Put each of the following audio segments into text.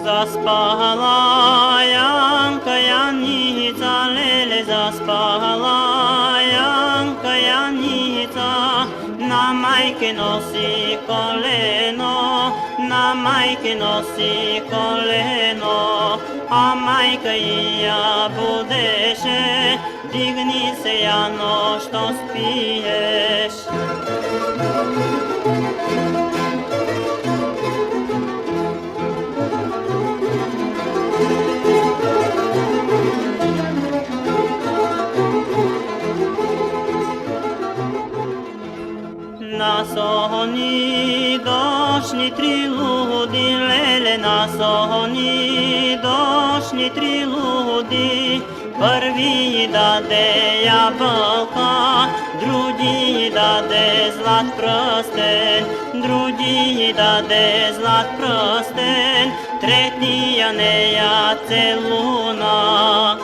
Заспала Янка Яница, леле, заспала Янка Яница, на майки носи колено, на майки носи колено, а майка и я будеше, дигни се, Яно, що спиеш. На сони дошли три луди, леле, на сони дошли три луди. Първи даде ябълка, други даде злат пръстен, други даде злат пръстен, третия нея целуна.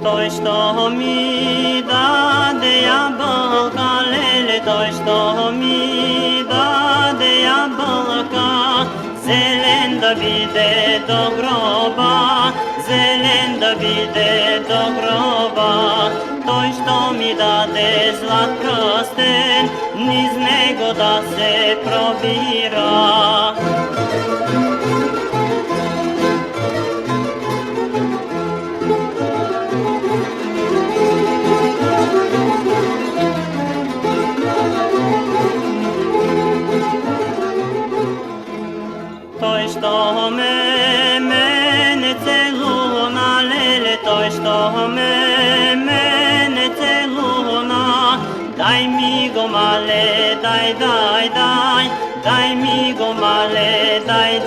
Той, що ми даде ябълка, леле, той, що ми даде ябълка, зелен да биде до гроба, зелен да биде до гроба. Той, що ми даде злат пръстен, низ него да се пробира. Той, що мене целуна, леле, той, що мене целуна, дай ми го, мале, дай, дай ми го, мале, дай.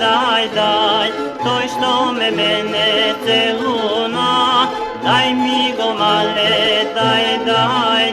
Той, що мене целуна, дай ми го, мале, дай.